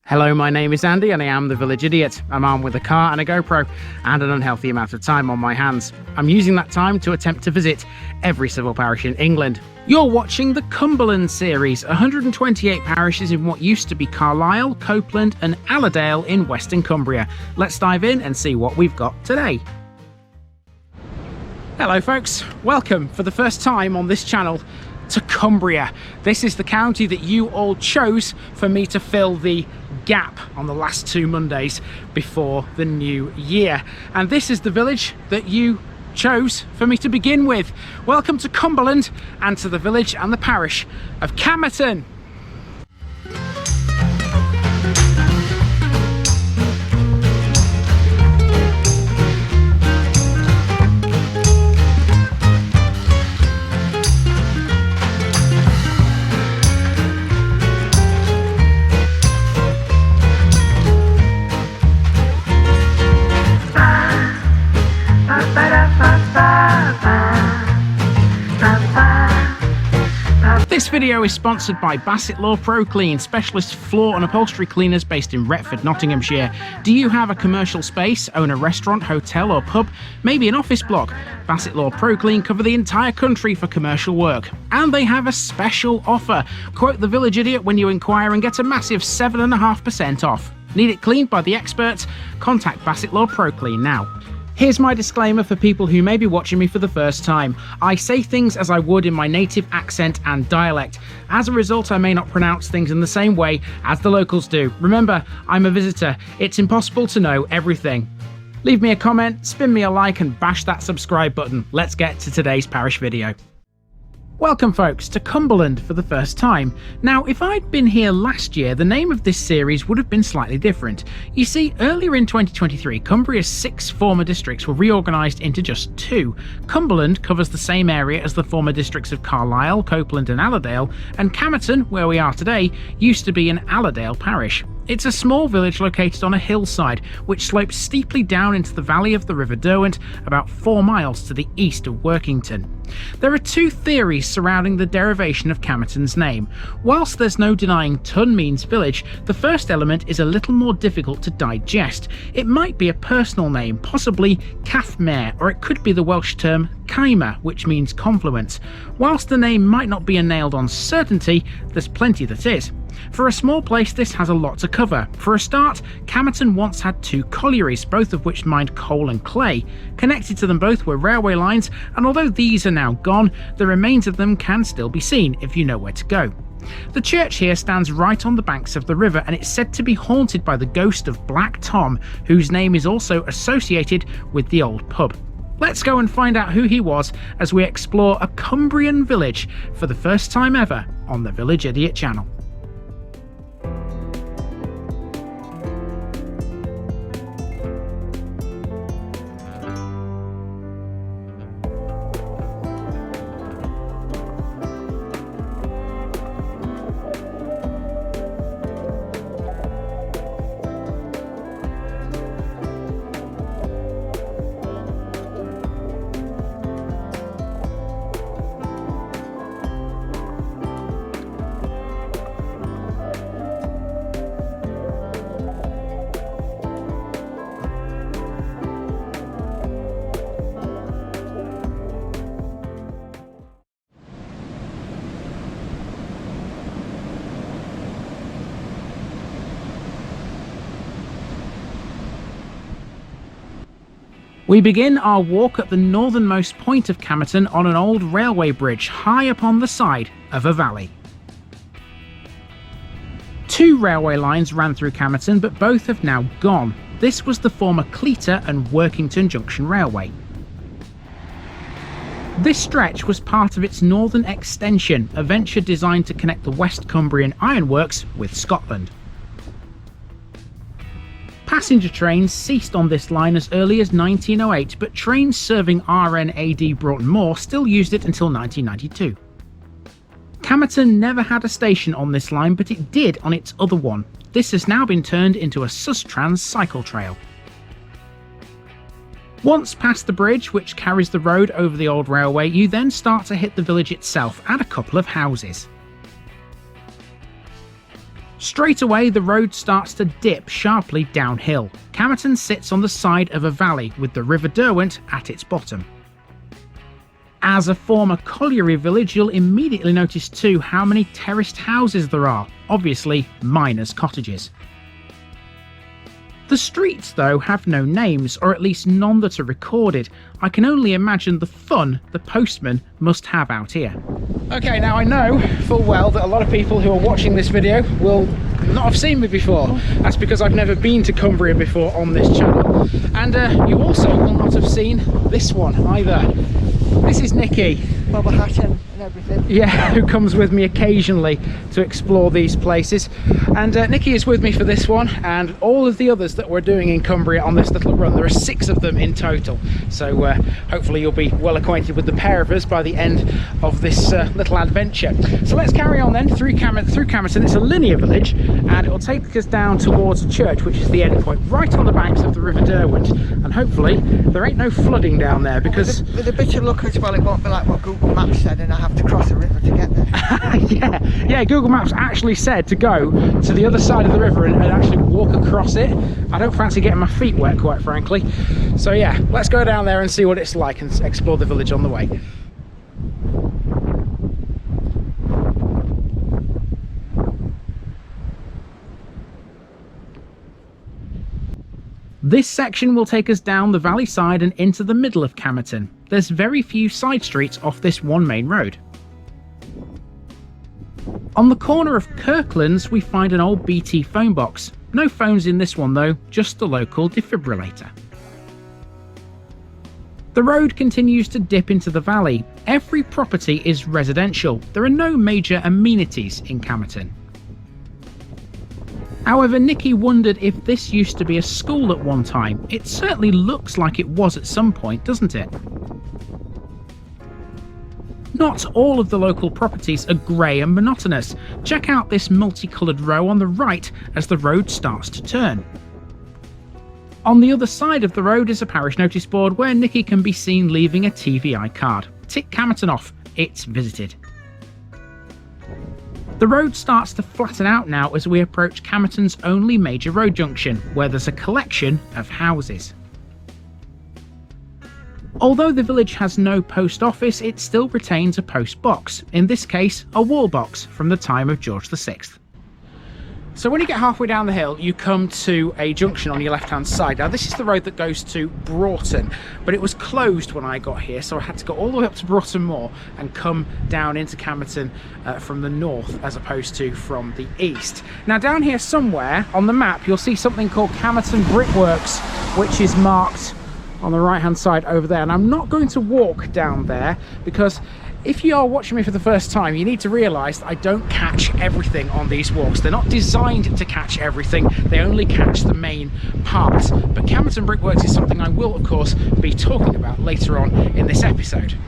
Hello, my name is Andy and I am the Village Idiot. I'm armed with a car and a GoPro and an unhealthy amount of time on my hands. I'm using that time to attempt to visit every civil parish in England. You're watching the Cumberland series, 128 parishes in what used to be Carlisle, Copeland and Allerdale in Western Cumbria. Let's dive in and see what we've got today. Hello folks, welcome for the first time on this channel to Cumbria. This is the county that you all chose for me to fill the gap on the last two Mondays before the new year. And this is the village that you chose for me to begin with. Welcome to Cumberland and to the village and the parish of Camerton. This video is sponsored by Basset Law Pro Clean, specialist floor and upholstery cleaners based in Retford, Nottinghamshire. Do you have a commercial space, own a restaurant, hotel or pub, maybe an office block? Basset Law Pro Clean cover the entire country for commercial work. And they have a special offer. Quote the Village Idiot when you inquire and get a massive 7.5% off. Need it cleaned by the experts? Contact Basset Law Pro Clean now. Here's my disclaimer for people who may be watching me for the first time. I say things as I would in my native accent and dialect. As a result, I may not pronounce things in the same way as the locals do. Remember, I'm a visitor. It's impossible to know everything. Leave me a comment, spin me a like and bash that subscribe button. Let's get to today's parish video. Welcome folks to Cumberland for the first time. Now if I'd been here last year, the name of this series would have been slightly different. You see, earlier in 2023, Cumbria's 6 former districts were reorganised into just 2. Cumberland covers the same area as the former districts of Carlisle, Copeland and Allerdale, and Camerton, where we are today, used to be an Allerdale parish. It's a small village located on a hillside, which slopes steeply down into the valley of the River Derwent, about 4 miles to the east of Workington. There are 2 theories surrounding the derivation of Camerton's name. Whilst there's no denying Tun means village, the first element is a little more difficult to digest. It might be a personal name, possibly Cāfmē, or it could be the Welsh term cymer, which means confluence. Whilst the name might not be a nailed-on certainty, there's plenty that is. For a small place, this has a lot to cover. For a start, Camerton once had 2 collieries, both of which mined coal and clay. Connected to them both were railway lines, and although these are now gone, the remains of them can still be seen if you know where to go. The church here stands right on the banks of the river, and it's said to be haunted by the ghost of Black Tom, whose name is also associated with the old pub. Let's go and find out who he was as we explore a Cumbrian village for the first time ever on the Village Idiot channel. We begin our walk at the northernmost point of Camerton on an old railway bridge high up on the side of a valley. 2 railway lines ran through Camerton, but both have now gone. This was the former Cleator and Workington Junction Railway. This stretch was part of its northern extension, a venture designed to connect the West Cumbrian ironworks with Scotland. Passenger trains ceased on this line as early as 1908, but trains serving RNAD Broughton Moor still used it until 1992. Camerton never had a station on this line, but it did on its other one. This has now been turned into a Sustrans cycle trail. Once past the bridge, which carries the road over the old railway, you then start to hit the village itself and a couple of houses. Straight away, the road starts to dip sharply downhill. Camerton sits on the side of a valley with the River Derwent at its bottom. As a former colliery village, you'll immediately notice too how many terraced houses there are, obviously miners' cottages. The streets, though, have no names, or at least none that are recorded. I can only imagine the fun the postman must have out here. Okay, now I know full well that a lot of people who are watching this video will not have seen me before. That's because I've never been to Cumbria before on this channel. And you also will not have seen this one either. This is Nikki. Bobber hat and everything. Yeah, who comes with me occasionally to explore these places. And Nikki is with me for this one and all of the others that we're doing in Cumbria on this little run. There are 6 of them in total. So hopefully you'll be well acquainted with the pair of us by the end of this little adventure. So let's carry on then through Camerton. It's a linear village and it will take us down towards a church, which is the end point, right on the banks of the River Derwent. And hopefully there ain't no flooding down there because... With a bit of luck as well, it won't be like what Google Maps said and I have to cross a river to get there. yeah, Google Maps actually said to go to the other side of the river and actually walk across it. I don't fancy getting my feet wet, quite frankly. So yeah, let's go down there and see what it's like and explore the village on the way. This section will take us down the valley side and into the middle of Camerton. There's very few side streets off this one main road. On the corner of Kirklands we find an old BT phone box. No phones in this one though, just the local defibrillator. The road continues to dip into the valley. Every property is residential. There are no major amenities in Camerton. However, Nikki wondered if this used to be a school at one time. It certainly looks like it was at some point, doesn't it? Not all of the local properties are grey and monotonous. Check out this multicoloured row on the right as the road starts to turn. On the other side of the road is a parish notice board where Nikki can be seen leaving a TVI card. Tick Camerton off, it's visited. The road starts to flatten out now as we approach Camerton's only major road junction, where there's a collection of houses. Although the village has no post office, it still retains a post box, in this case a wall box from the time of George VI. So when you get halfway down the hill, you come to a junction on your left-hand side. Now this is the road that goes to Broughton, but it was closed when I got here, so I had to go all the way up to Broughton Moor and come down into Camerton from the north as opposed to from the east. Now down here somewhere on the map, you'll see something called Camerton Brickworks, which is marked on the right-hand side over there. And I'm not going to walk down there because if you are watching me for the first time, you need to realise that I don't catch everything on these walks. They're not designed to catch everything, they only catch the main parts. But Camerton Brickworks is something I will, of course, be talking about later on in this episode.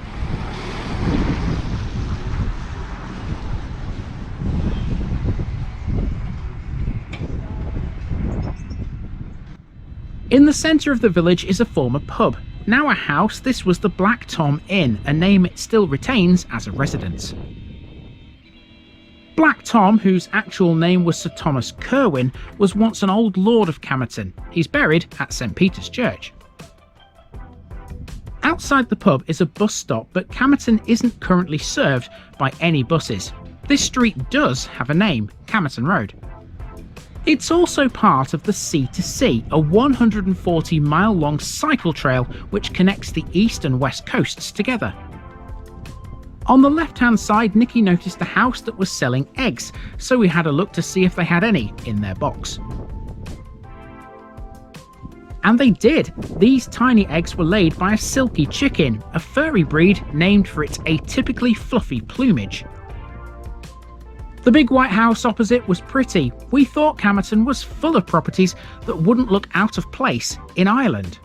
In the centre of the village is a former pub. Now a house, this was the Black Tom Inn, a name it still retains as a residence. Black Tom, whose actual name was Sir Thomas Kerwin, was once an old lord of Camerton. He's buried at St Peter's Church. Outside the pub is a bus stop, but Camerton isn't currently served by any buses. This street does have a name, Camerton Road. It's also part of the Sea-to-Sea, a 140-mile-long cycle trail which connects the east and west coasts together. On the left-hand side, Nikki noticed a house that was selling eggs, so we had a look to see if they had any in their box. And they did! These tiny eggs were laid by a silky chicken, a furry breed named for its atypically fluffy plumage. The big white house opposite was pretty. We thought Camerton was full of properties that wouldn't look out of place in Ireland.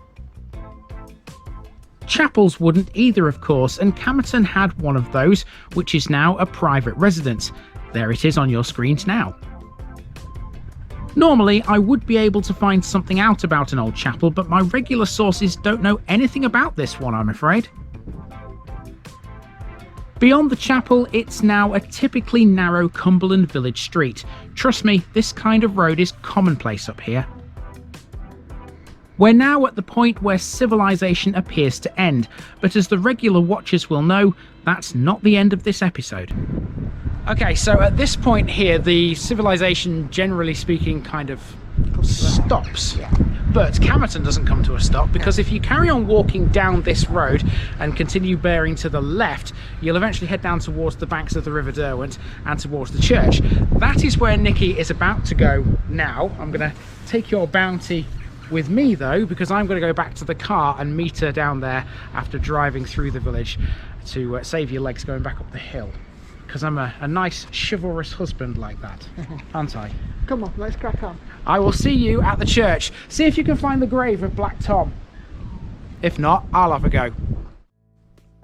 Chapels wouldn't either, of course, and Camerton had one of those, which is now a private residence. There it is on your screens now. Normally, I would be able to find something out about an old chapel, but my regular sources don't know anything about this one, I'm afraid. Beyond the chapel, it's now a typically narrow Cumberland village street. Trust me, this kind of road is commonplace up here. We're now at the point where civilization appears to end, but as the regular watchers will know, that's not the end of this episode. Okay, so at this point here, the civilization, generally speaking, kind of stops. Yeah. But Camerton doesn't come to a stop, because if you carry on walking down this road and continue bearing to the left, you'll eventually head down towards the banks of the River Derwent and towards the church. That is where Nikki is about to go now. I'm going to take your bounty with me though, because I'm going to go back to the car and meet her down there after driving through the village to save your legs going back up the hill. Because I'm a nice chivalrous husband like that, aren't I? Come on, let's crack on. I will see you at the church. See if you can find the grave of Black Tom. If not, I'll have a go.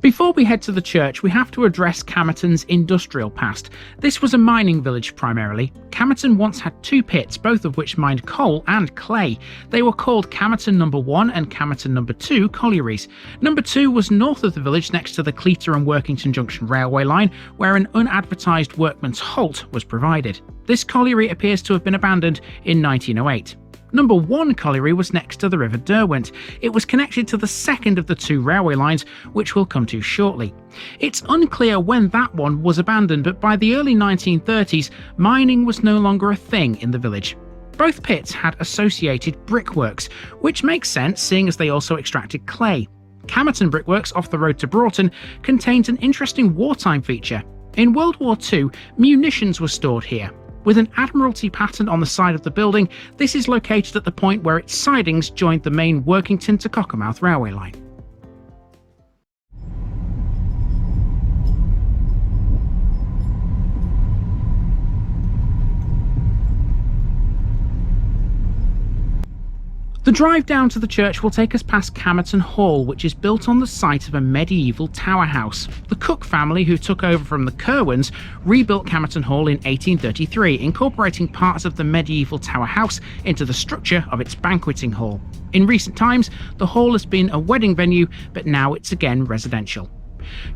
Before we head to the church, we have to address Camerton's industrial past. This was a mining village primarily. Camerton once had 2 pits, both of which mined coal and clay. They were called Camerton No. 1 and Camerton No. 2 Collieries. No. 2 was north of the village next to the Cleator and Workington Junction railway line, where an unadvertised workman's halt was provided. This colliery appears to have been abandoned in 1908. No. 1 colliery was next to the River Derwent. It was connected to the second of the 2 railway lines, which we'll come to shortly. It's unclear when that one was abandoned, but by the early 1930s, mining was no longer a thing in the village. Both pits had associated brickworks, which makes sense seeing as they also extracted clay. Camerton Brickworks, off the road to Broughton, contains an interesting wartime feature. In World War II, munitions were stored here. With an Admiralty pattern on the side of the building, this is located at the point where its sidings joined the main Workington to Cockermouth railway line. The drive down to the church will take us past Camerton Hall, which is built on the site of a medieval tower house. The Cook family, who took over from the Curwens, rebuilt Camerton Hall in 1833, incorporating parts of the medieval tower house into the structure of its banqueting hall. In recent times, the hall has been a wedding venue, but now it's again residential.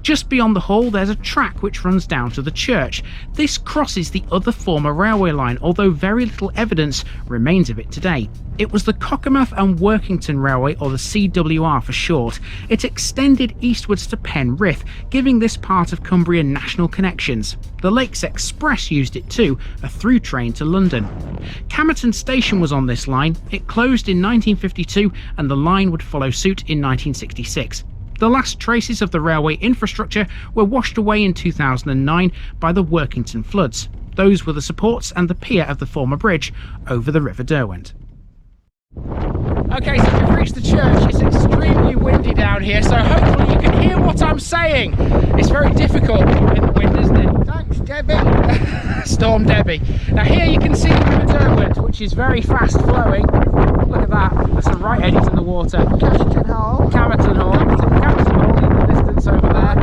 Just beyond the hall, there's a track which runs down to the church. This crosses the other former railway line, although very little evidence remains of it today. It was the Cockermouth and Workington Railway, or the CWR for short. It extended eastwards to Penrith, giving this part of Cumbria national connections. The Lakes Express used it too, a through train to London. Camerton Station was on this line. It closed in 1952 and the line would follow suit in 1966. The last traces of the railway infrastructure were washed away in 2009 by the Workington floods. Those were the supports and the pier of the former bridge over the River Derwent. Okay, so we've reached the church. It's extremely windy down here, so hopefully you can hear what I'm saying. It's very difficult in the wind, isn't it? Thanks, Debbie. Storm Debbie. Now here you can see the River Derwent, which is very fast flowing. Look at that, there's some right eddies in the water. Camerton Hall. Camerton Hall in the distance over there,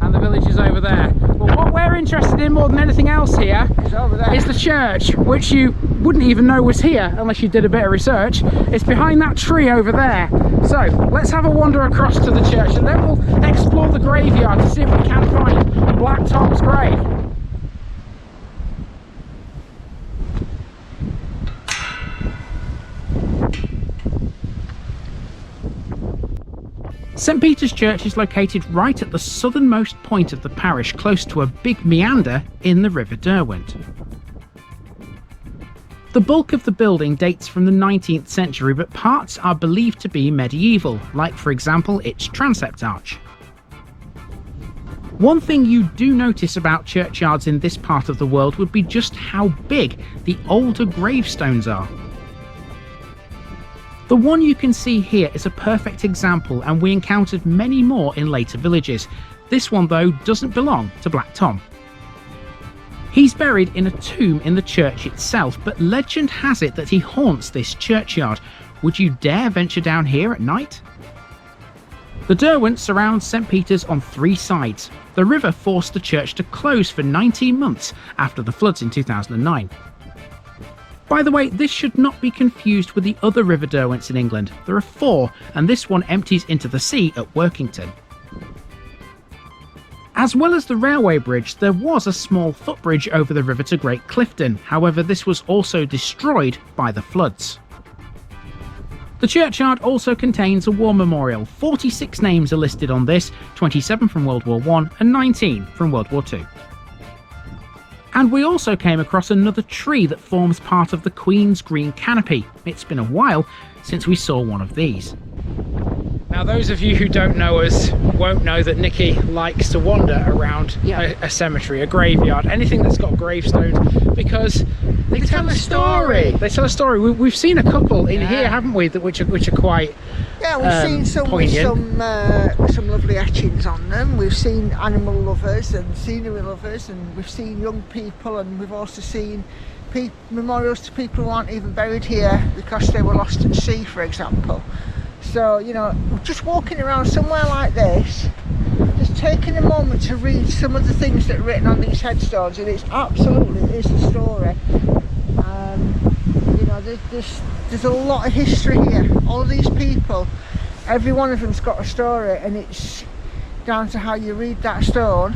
and the village is over there. But what we're interested in more than anything else here It's over there. is the church, which you wouldn't even know was here unless you did a bit of research. It's behind that tree over there. So let's have a wander across to the church and then we'll explore the graveyard to see if we can find Black Tom's grave. St Peter's Church is located right at the southernmost point of the parish, close to a big meander in the River Derwent. The bulk of the building dates from the 19th century, but parts are believed to be medieval, like for example its transept arch. One thing you do notice about churchyards in this part of the world would be just how big the older gravestones are. The one you can see here is a perfect example, and we encountered many more in later villages. This one though doesn't belong to Black Tom. He's buried in a tomb in the church itself, but legend has it that he haunts this churchyard. Would you dare venture down here at night? The Derwent surrounds St Peter's on 3 sides. The river forced the church to close for 19 months after the floods in 2009. By the way, this should not be confused with the other River Derwents in England. There are 4, and this one empties into the sea at Workington. As well as the railway bridge, there was a small footbridge over the river to Great Clifton. However, this was also destroyed by the floods. The churchyard also contains a war memorial. 46 names are listed on this, 27 from World War I and 19 from World War II. And we also came across another tree that forms part of the Queen's Green Canopy. It's been a while since we saw one of these. Now, those of you who don't know us won't know that Nikki likes to wander around a cemetery, a graveyard, anything that's got gravestones, because they tell a story. They tell a story. We've seen a couple in here, haven't we, which are quite we've seen some poignant. with some lovely etchings on them. We've seen animal lovers and scenery lovers, and we've seen young people, and we've also seen memorials to people who aren't even buried here because they were lost at sea, for example. So, you know, just walking around somewhere like this, just taking a moment to read some of the things that are written on these headstones, and it's absolutely, it is a story. You know, there's a lot of history here. All of these people, every one of them's got a story, and it's down to how you read that stone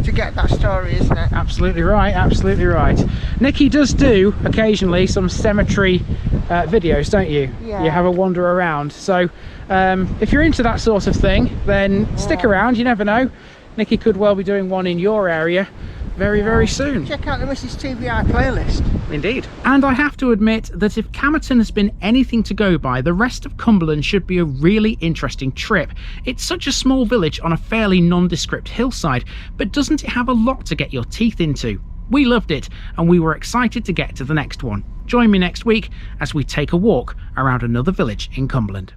to get that story, isn't it? Absolutely right, absolutely right. Nikki does do occasionally some cemetery videos, don't you? Yeah. You have a wander around. So if you're into that sort of thing, then stick around, you never know. Nikki could well be doing one in your area very soon. Check out the Mrs. TVI playlist. Indeed. And I have to admit that if Camerton has been anything to go by, the rest of Cumberland should be a really interesting trip. It's such a small village on a fairly nondescript hillside, but doesn't it have a lot to get your teeth into? We loved it, and we were excited to get to the next one. Join me next week as we take a walk around another village in Cumberland.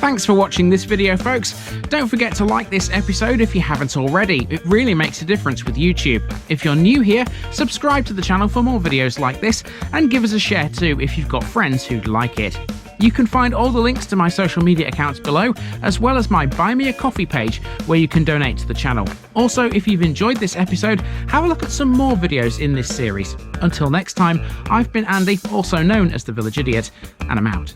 Thanks for watching this video, folks. Don't forget to like this episode if you haven't already. It really makes a difference with YouTube. If you're new here, subscribe to the channel for more videos like this, and give us a share too if you've got friends who'd like it. You can find all the links to my social media accounts below, as well as my Buy Me a Coffee page where you can donate to the channel. Also, if you've enjoyed this episode, have a look at some more videos in this series. Until next time, I've been Andy, also known as the Village Idiot, and I'm out.